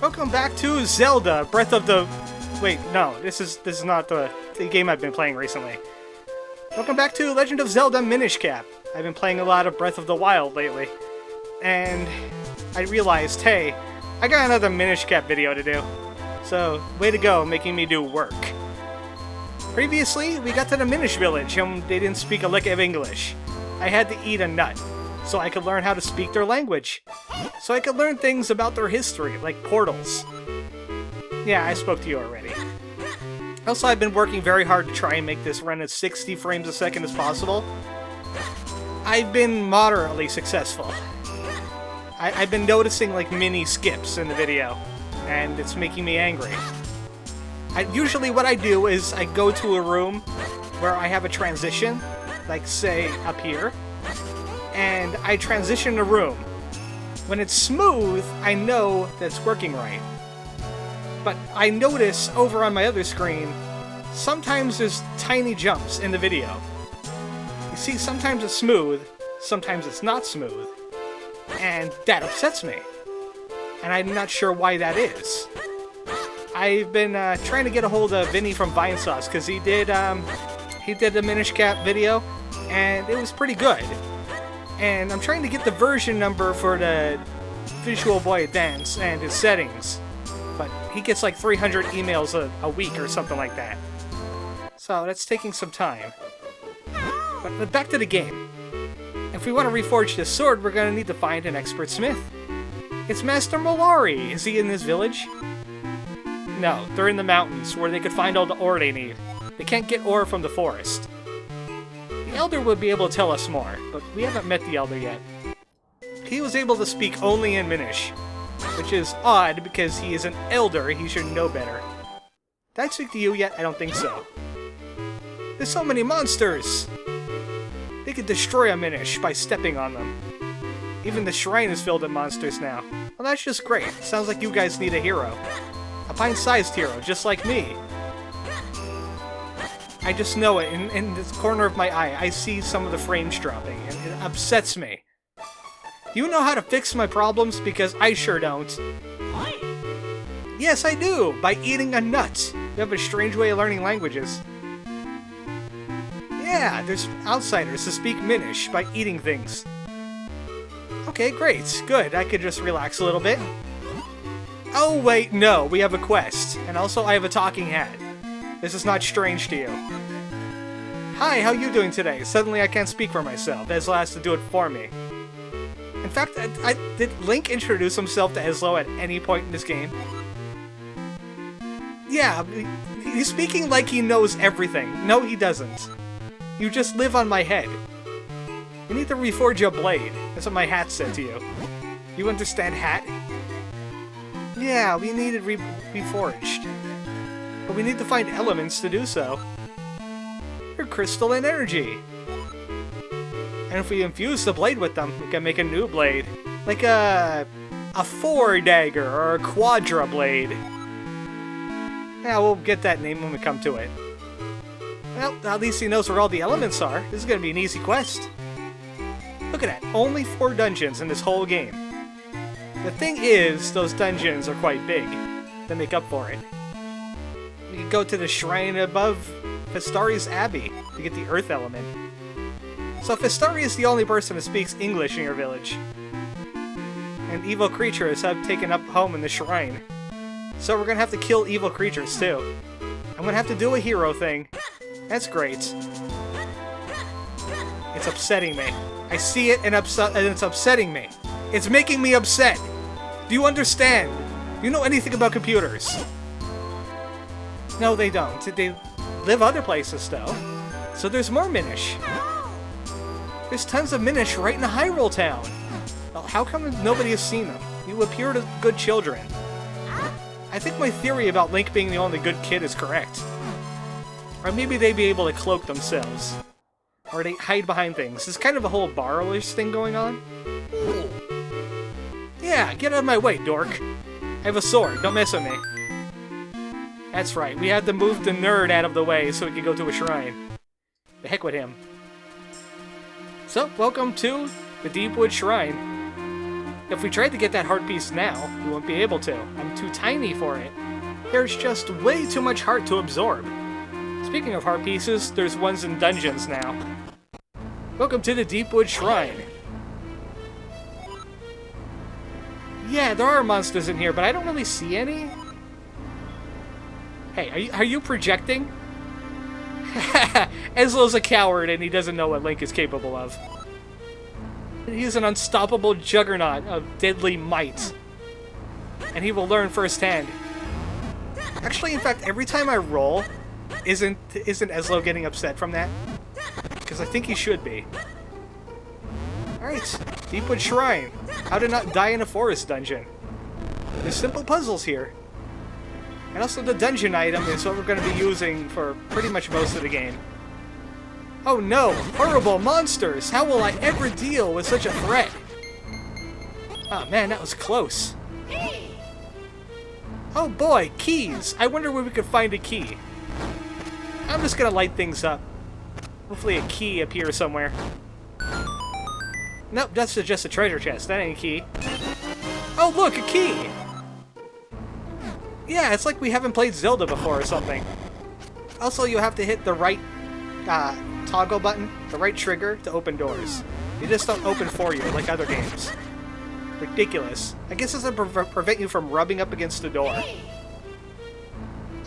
Welcome back to Zelda, Breath of the... Wait, no, this is not the game I've been playing recently. Welcome back to Legend of Zelda Minish Cap. I've been playing a lot of Breath of the Wild lately. And I realized, hey, I got another Minish Cap video to do. So, way to go, making me do work. Previously, we got to the Minish village, and they didn't speak a lick of English. I had to eat a nut, so I could learn how to speak their language. So I could learn things about their history, like portals. Yeah, I spoke to you already. Also, I've been working very hard to try and make this run as 60 frames a second as possible. I've been moderately successful. I've been noticing like mini skips in the video, and it's making me angry. Usually what I do is I go to a room where I have a transition, like say up here, and I transition the room. When it's smooth, I know that it's working right. But I notice over on my other screen, sometimes there's tiny jumps in the video. You see, sometimes it's smooth, sometimes it's not smooth. And that upsets me. And I'm not sure why that is. I've been trying to get a hold of Vinny from Vinesauce, because he did the Minish Cap video, and it was pretty good. And I'm trying to get the version number for the Visual Boy Advance and his settings. But he gets like 300 emails a week or something like that. So that's taking some time. But back to the game. If we want to reforge this sword, we're going to need to find an expert smith. It's Master Malari. Is he in this village? No, they're in the mountains, where they could find all the ore they need. They can't get ore from the forest. The Elder would be able to tell us more, but we haven't met the Elder yet. He was able to speak only in Minish, which is odd because he is an Elder, he should know better. Did I speak to you yet? I don't think so. There's so many monsters! They could destroy a Minish by stepping on them. Even the shrine is filled with monsters now. Well, that's just great. Sounds like you guys need a hero. A pint-sized hero, just like me. I just know it. In this corner of my eye, I see some of the frames dropping, and it upsets me. Do you know how to fix my problems? Because I sure don't. Yes, I do! By eating a nut! You have a strange way of learning languages. Yeah, there's outsiders who speak Minish by eating things. Okay, great. Good. I could just relax a little bit. Oh, wait, no. We have a quest. And also, I have a talking hat. This is not strange to you. Hi, how you doing today? Suddenly I can't speak for myself. Ezlo has to do it for me. In fact, did Link introduce himself to Ezlo at any point in this game? Yeah, he's speaking like he knows everything. No, he doesn't. You just live on my head. You need to reforge your blade. That's what my hat said to you. You understand hat? Yeah, we need it reforged. But we need to find elements to do so. Your crystal and energy. And if we infuse the blade with them, we can make a new blade. Like a 4-dagger or a quadra blade. Yeah, we'll get that name when we come to it. Well, at least he knows where all the elements are. This is going to be an easy quest. Look at that. Only 4 dungeons in this whole game. The thing is, those dungeons are quite big to make up for it. We can go to the shrine above Festari's Abbey to get the earth element. So Festari is the only person who speaks English in your village. And evil creatures have taken up home in the shrine. So we're going to have to kill evil creatures too. I'm going to have to do a hero thing. That's great. It's upsetting me. I see it and it's upsetting me. It's making me upset. Do you understand? Do you know anything about computers? No, they don't. They live other places, though. So there's more Minish. There's tons of Minish right in the Hyrule town. Well, how come nobody has seen them? You appear to good children. I think my theory about Link being the only good kid is correct. Or maybe they'd be able to cloak themselves. Or they hide behind things. There's kind of a whole borrowers thing going on. Yeah, get out of my way, dork. I have a sword, don't mess with me. That's right, we had to move the nerd out of the way so we could go to a shrine. The heck with him. So, welcome to the Deepwood Shrine. If we tried to get that heart piece now, we won't be able to. I'm too tiny for it. There's just way too much heart to absorb. Speaking of heart pieces, there's ones in dungeons now. Welcome to the Deepwood Shrine. Yeah, there are monsters in here, but I don't really see any. Hey, are you projecting? Ezlo's a coward and he doesn't know what Link is capable of. He's an unstoppable juggernaut of deadly might. And he will learn firsthand. Actually, in fact, every time I roll, isn't Ezlo getting upset from that? Because I think he should be. Alright, Deepwood Shrine. How to not die in a forest dungeon. There's simple puzzles here. And also the dungeon item is what we're going to be using for pretty much most of the game. Oh no! Horrible monsters! How will I ever deal with such a threat? Oh man, that was close. Oh boy, keys! I wonder where we could find a key. I'm just gonna light things up. Hopefully a key appears somewhere. Nope, that's just a treasure chest. That ain't a key. Oh look, a key! Yeah, it's like we haven't played Zelda before or something. Also, you have to hit the right toggle button, the right trigger, to open doors. They just don't open for you like other games. Ridiculous. I guess this will prevent you from rubbing up against the door.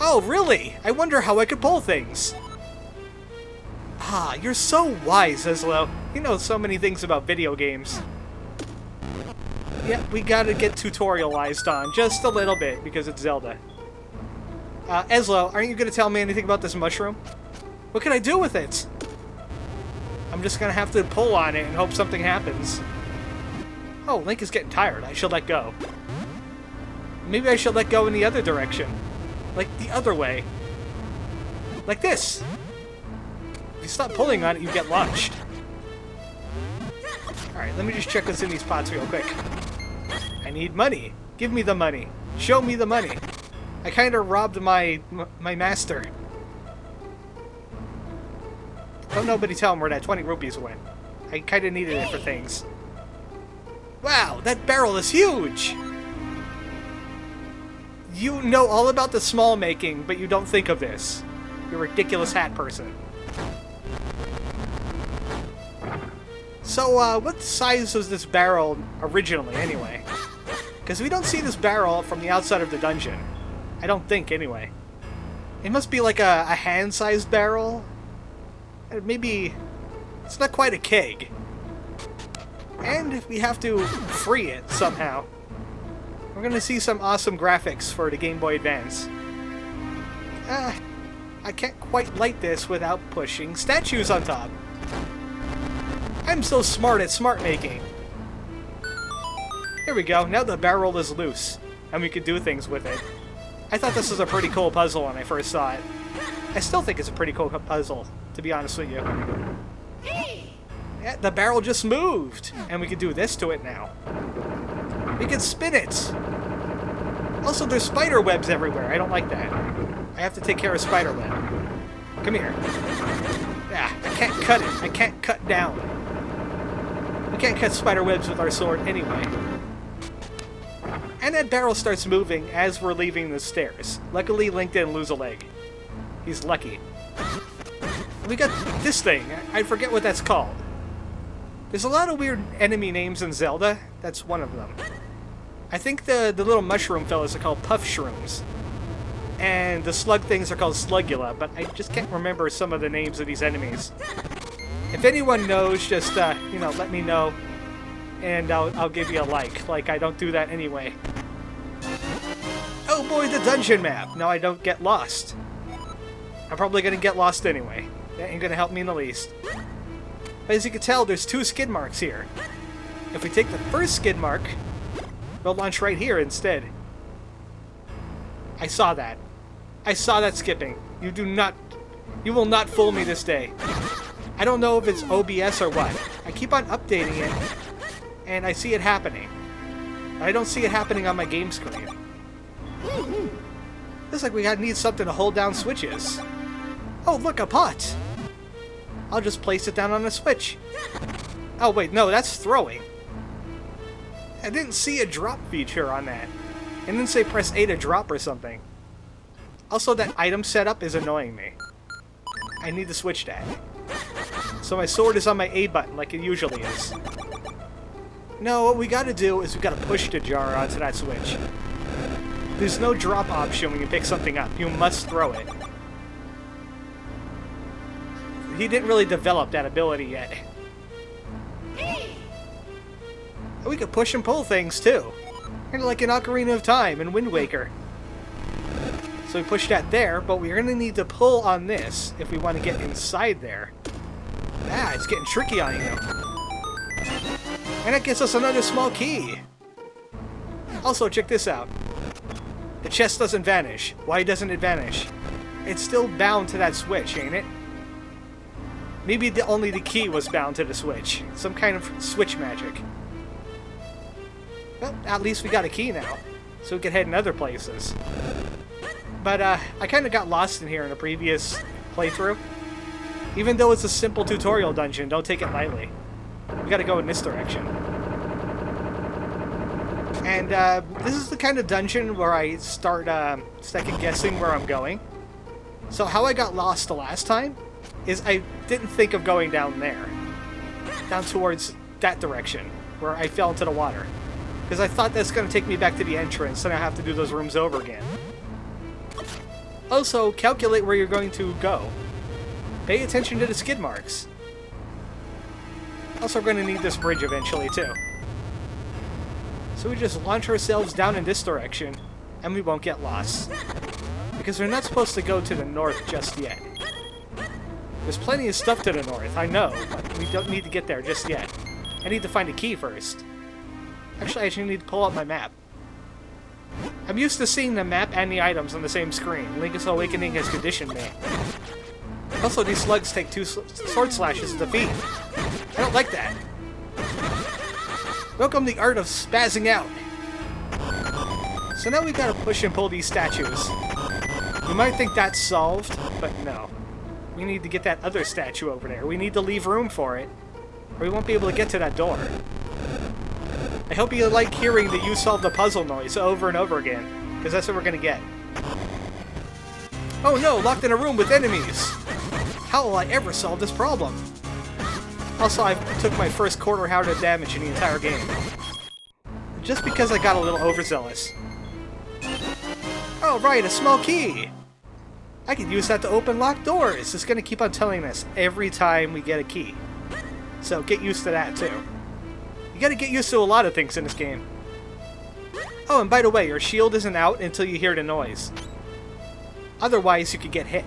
Oh, really? I wonder how I could pull things. Ah, you're so wise, Ezlo. You know so many things about video games. Yeah, we gotta get tutorialized on just a little bit because it's Zelda. Ezlo, aren't you gonna tell me anything about this mushroom? What can I do with it? I'm just gonna have to pull on it and hope something happens. Oh, Link is getting tired. I should let go. Maybe I should let go in the other direction. Like the other way. Like this. If you stop pulling on it, you get launched. Alright, let me just check what's in these pots real quick. I need money. Give me the money. Show me the money. I kind of robbed my master. Don't nobody tell him where that 20 rupees went. I kind of needed it for things. Wow, that barrel is huge! You know all about the small making, but you don't think of this. You ridiculous hat person. So, what size was this barrel originally, anyway? Because we don't see this barrel from the outside of the dungeon. I don't think, anyway. It must be like a hand-sized barrel? Maybe... it's not quite a keg. And we have to free it somehow. We're gonna see some awesome graphics for the Game Boy Advance. I can't quite light this without pushing statues on top. I'm so smart at smart making. Here we go, now the barrel is loose, and we can do things with it. I thought this was a pretty cool puzzle when I first saw it. I still think it's a pretty cool puzzle, to be honest with you. Yeah, the barrel just moved, and we can do this to it now. We can spin it! Also, there's spider webs everywhere. I don't like that. I have to take care of spider web. Come here. Yeah, I can't cut it. I can't cut down. We can't cut spider webs with our sword anyway. And that barrel starts moving as we're leaving the stairs. Luckily, Link didn't lose a leg. He's lucky. We got this thing. I forget what that's called. There's a lot of weird enemy names in Zelda. That's one of them. I think the little mushroom fellas are called puff shrooms. And the slug things are called slugula, but I just can't remember some of the names of these enemies. If anyone knows, just, you know, let me know. And I'll give you a like. Like, I don't do that anyway. Oh boy, the dungeon map! Now I don't get lost. I'm probably gonna get lost anyway. That ain't gonna help me in the least. But as you can tell, there's 2 skid marks here. If we take the first skid mark, we'll launch right here instead. I saw that. I saw that skipping. You will not fool me this day. I don't know if it's OBS or what. I keep on updating it, and I see it happening. But I don't see it happening on my game screen. Looks like we need something to hold down switches. Oh, look, a pot! I'll just place it down on a switch. Oh, wait, no, that's throwing. I didn't see a drop feature on that. It didn't say press A to drop or something. Also, that item setup is annoying me. I need to switch that. So my sword is on my A button like it usually is. No, what we gotta do is we gotta push the jar onto that switch. There's no drop option when you pick something up. You must throw it. He didn't really develop that ability yet. We could push and pull things too. Kind of like in Ocarina of Time and Wind Waker. So we push that there, but we're going to need to pull on this if we want to get inside there. Ah, it's getting tricky on you. And that gets us another small key. Also, check this out. The chest doesn't vanish. Why doesn't it vanish? It's still bound to that switch, ain't it? Maybe only the key was bound to the switch. Some kind of switch magic. Well, at least we got a key now, so we can head in other places. But I kind of got lost in here in a previous playthrough. Even though it's a simple tutorial dungeon, don't take it lightly. We gotta go in this direction. And this is the kind of dungeon where I start second guessing where I'm going. So how I got lost the last time is I didn't think of going down there. Down towards that direction, where I fell into the water. Because I thought that's going to take me back to the entrance, and I have to do those rooms over again. Also, calculate where you're going to go. Pay attention to the skid marks. Also, we're going to need this bridge eventually, too. So we just launch ourselves down in this direction, and we won't get lost. Because we're not supposed to go to the north just yet. There's plenty of stuff to the north, I know, but we don't need to get there just yet. I need to find a key first. Actually, I actually need to pull out my map. I'm used to seeing the map and the items on the same screen. Link's Awakening has conditioned me. Also, these slugs take 2 sword slashes to defeat. I don't like that. Welcome the art of spazzing out. So now we gotta push and pull these statues. You might think that's solved, but no. We need to get that other statue over there. We need to leave room for it, or we won't be able to get to that door. I hope you like hearing the "you solve the puzzle" noise over and over again, because that's what we're gonna get. Oh no, locked in a room with enemies! How will I ever solve this problem? Also, I took my first quarter heart of damage in the entire game. Just because I got a little overzealous. Oh right, a small key! I could use that to open locked doors! It's gonna keep on telling us every time we get a key. So get used to that too. You gotta get used to a lot of things in this game. Oh, and by the way, your shield isn't out until you hear the noise. Otherwise, you could get hit.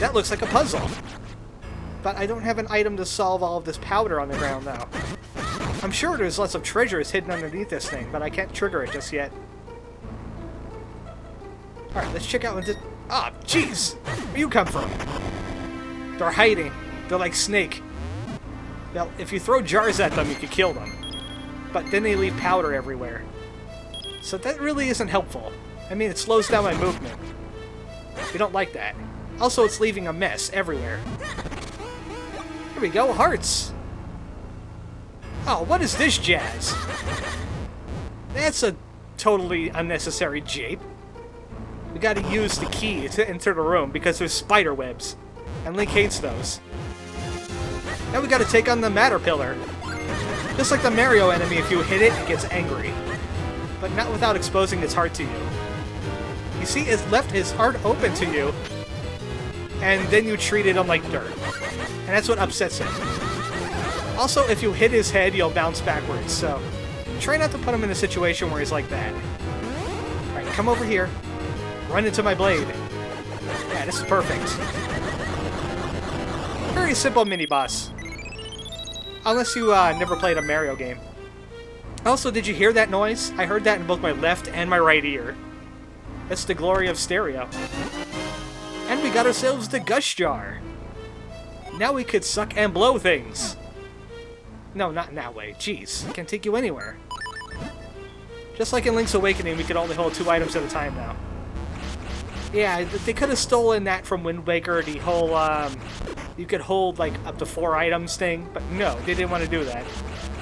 That looks like a puzzle. But I don't have an item to solve all of this powder on the ground, though. I'm sure there's lots of treasures hidden underneath this thing, but I can't trigger it just yet. Alright, let's check out what this... Ah, jeez! Where you come from? They're hiding. They're like Snake. Well, if you throw jars at them, you can kill them. But then they leave powder everywhere. So that really isn't helpful. I mean, it slows down my movement. We don't like that. Also, it's leaving a mess everywhere. Here we go, hearts! Oh, what is this jazz? That's a totally unnecessary jape. We gotta use the key to enter the room because there's spider webs. And Link hates those. Now we gotta take on the Matter Pillar. Just like the Mario enemy, if you hit it, it gets angry. But not without exposing its heart to you. You see, it left his heart open to you, and then you treated him like dirt. And that's what upsets him. Also, if you hit his head, you'll bounce backwards, so try not to put him in a situation where he's like that. Alright, come over here. Run into my blade. Yeah, this is perfect. Very simple mini-boss. Unless you never played a Mario game. Also, did you hear that noise? I heard that in both my left and my right ear. That's the glory of stereo. And we got ourselves the Gush Jar. Now we could suck and blow things. No, not in that way. Jeez, it can take you anywhere. Just like in Link's Awakening, we could only hold 2 items at a time now. Yeah, they could have stolen that from Wind Waker, the whole, you could hold, like, up to 4 items thing, but no, they didn't want to do that.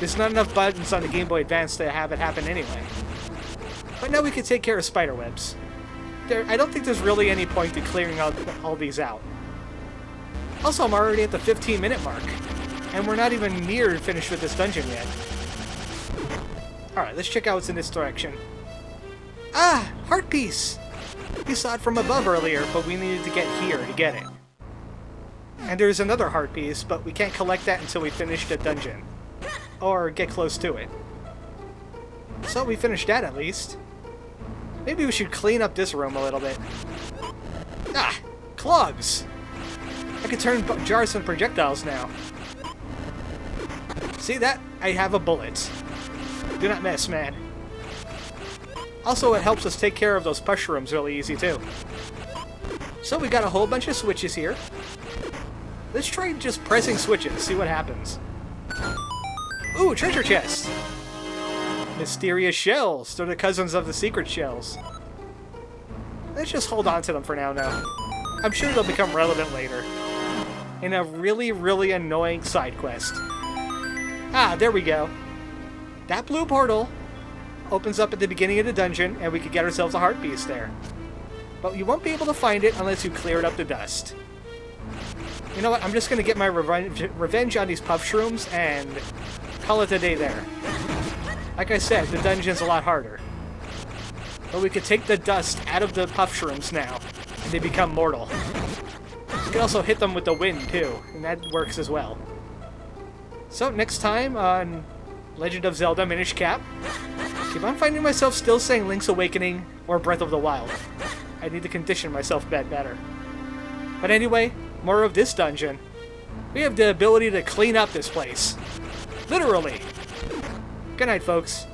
There's not enough buttons on the Game Boy Advance to have it happen anyway. But now we can take care of spiderwebs. I don't think there's really any point to clearing out all these out. Also, I'm already at the 15-minute mark, and we're not even near finished with this dungeon yet. Alright, let's check out what's in this direction. Ah! Heart piece! We saw it from above earlier, but we needed to get here to get it. And there's another heart piece, but we can't collect that until we finish the dungeon. Or get close to it. So we finished that at least. Maybe we should clean up this room a little bit. Ah! Clogs! I can turn jars into projectiles now. See that? I have a bullet. Do not miss, man. Also, it helps us take care of those mushrooms really easy, too. So we got a whole bunch of switches here. Let's try just pressing switches, see what happens. Ooh, treasure chest! Mysterious shells. They're the cousins of the secret shells. Let's just hold on to them for now, though. I'm sure they'll become relevant later. In a really, really annoying side quest. Ah, there we go. That blue portal opens up at the beginning of the dungeon, and we could get ourselves a heart piece there. But you won't be able to find it unless you cleared up the dust. You know what, I'm just going to get my revenge on these puff shrooms and call it a day there. Like I said, the dungeon's a lot harder. But we could take the dust out of the puff shrooms now, and they become mortal. You can also hit them with the wind, too, and that works as well. So, next time on Legend of Zelda Minish Cap, keep on finding myself still saying Link's Awakening or Breath of the Wild. I need to condition myself better. But anyway, more of this dungeon. We have the ability to clean up this place. Literally. Good night, folks.